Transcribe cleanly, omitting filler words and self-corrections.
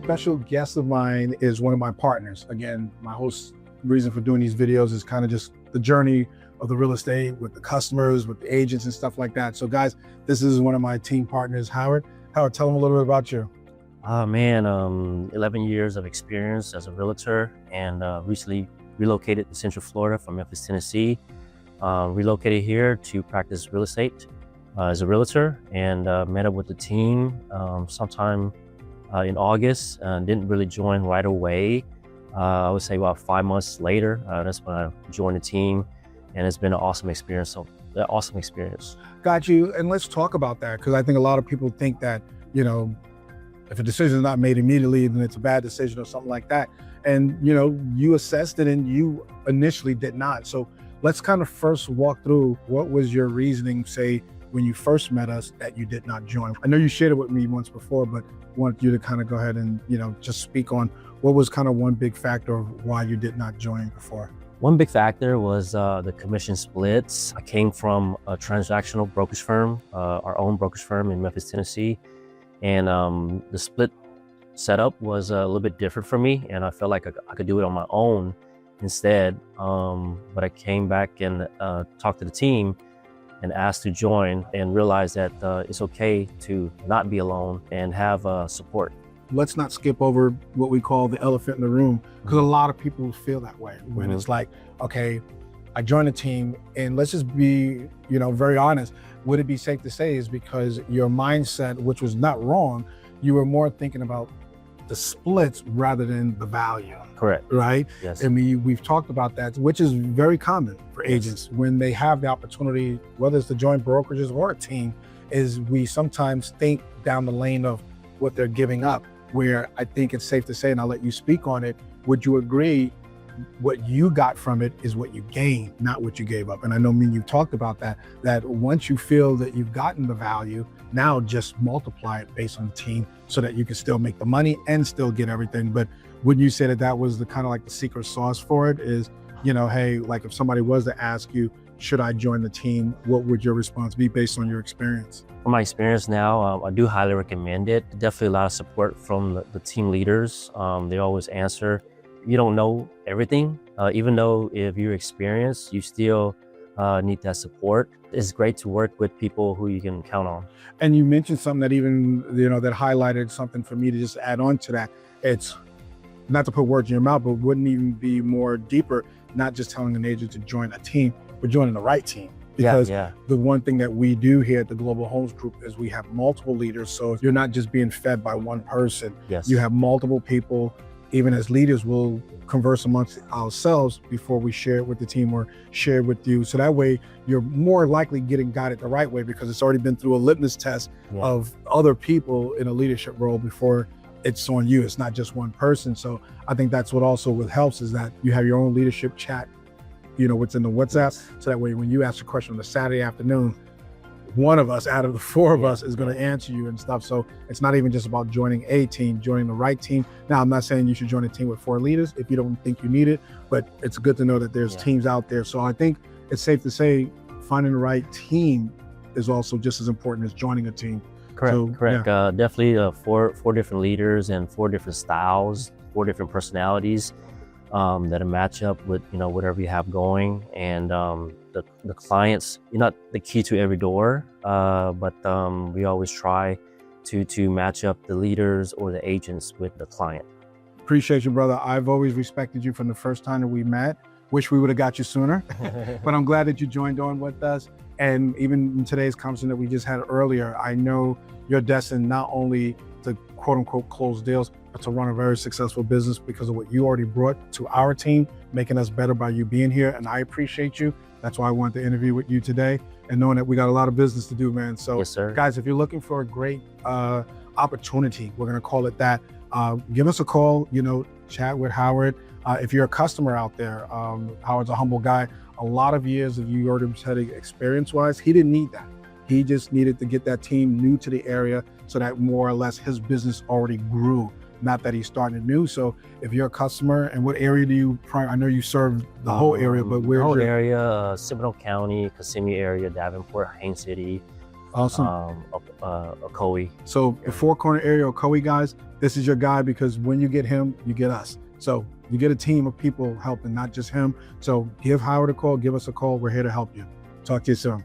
special guest of mine is one of my partners. Again, my whole reason for doing these videos is kind of just the journey of the real estate with the customers, with the agents and stuff like that. So guys, this is one of my team partners, Howard. Howard, tell them a little bit about you. Oh man, 11 years of experience as a realtor, and recently relocated to Central Florida from Memphis, Tennessee. Relocated here to practice real estate as a realtor, and met up with the team sometime in August. Didn't really join right away. I would say about 5 months later, that's when I joined the team, and it's been an awesome experience. So, awesome experience. Got you. And let's talk about that, because I think a lot of people think that, you know, if a decision is not made immediately, then it's a bad decision or something like that. And, you know, you assessed it and you initially did not. So let's kind of first walk through what was your reasoning, say, when you first met us, that you did not join. I know you shared it with me once before, but I want you to kind of go ahead and, you know, just speak on what was kind of one big factor of why you did not join before. One big factor was the commission splits. I came from a transactional brokerage firm, our own brokerage firm in Memphis, Tennessee. And the split setup was a little bit different for me, and I felt like I could do it on my own instead. But I came back and talked to the team and asked to join, and realized that it's okay to not be alone and have support. Let's not skip over what we call the elephant in the room, because a lot of people feel that way when it's like, okay, I joined a team, and let's just be, you know, very honest. Would it be safe to say is because your mindset, which was not wrong, you were more thinking about the splits rather than the value. Correct. Right? Yes. And we've talked about that, which is very common for agents when they have the opportunity, whether it's to join brokerages or a team, is we sometimes think down the lane of what they're giving up, where I think it's safe to say, and I'll let you speak on it, would you agree what you got from it is what you gained, not what you gave up? And I know me and you talked about that once you feel that you've gotten the value, now just multiply it based on the team so that you can still make the money and still get everything. But wouldn't you say that that was the kind of like the secret sauce for it is, you know, hey, like if somebody was to ask you, should I join the team? What would your response be based on your experience? From my experience now, I do highly recommend it. Definitely a lot of support from the team leaders. They always answer. You don't know everything, even though if you're experienced, you still need that support. It's great to work with people who you can count on. And you mentioned something that even, you know, that highlighted something for me to just add on to that. It's not to put words in your mouth, but wouldn't even be more deeper, not just telling an agent to join a team, but joining the right team. Because the one thing that we do here at the Global Homes Group is we have multiple leaders. So you're not just being fed by one person. Yes. You have multiple people. Even as leaders, we'll converse amongst ourselves before we share it with the team or share it with you. So that way you're more likely getting guided the right way, because it's already been through a litmus test of other people in a leadership role before it's on you. It's not just one person. So I think that's what also helps, is that you have your own leadership chat, you know, what's in the WhatsApp. So that way when you ask a question on a Saturday afternoon, one of us out of the four of us is going to answer you and stuff. So it's not even just about joining a team, joining the right team. Now, I'm not saying you should join a team with 4 leaders if you don't think you need it, but it's good to know that there's teams out there. So I think it's safe to say finding the right team is also just as important as joining a team. Correct, so, correct. Definitely four different leaders and 4 different styles, 4 different personalities that match up with, you know, whatever you have going. And the clients, you're not the key to every door, but we always try to match up the leaders or the agents with the client. Appreciate you, brother. I've always respected you from the first time that we met. Wish we would have got you sooner, but I'm glad that you joined on with us. And even in today's conversation that we just had earlier, I know you're destined not only to quote unquote close deals, but to run a very successful business because of what you already brought to our team, making us better by you being here. And I appreciate you. That's why I wanted to interview with you today, and knowing that we got a lot of business to do, man. So yes, sir. Guys, if you're looking for a great opportunity, we're gonna call it that, give us a call, you know, chat with Howard. If you're a customer out there, Howard's a humble guy. A lot of years of you already said experience-wise, he didn't need that. He just needed to get that team new to the area so that more or less his business already grew, not that he's starting new. So if you're a customer, and what area do you, I know you serve the whole area, but where's the whole area, Seminole County, Kissimmee area, Davenport, Haines City, Awesome. Ocoee. So the Four Corner area, Ocoee guys, this is your guy, because when you get him, you get us. So you get a team of people helping, not just him. So give Howard a call, give us a call. We're here to help you. Talk to you soon.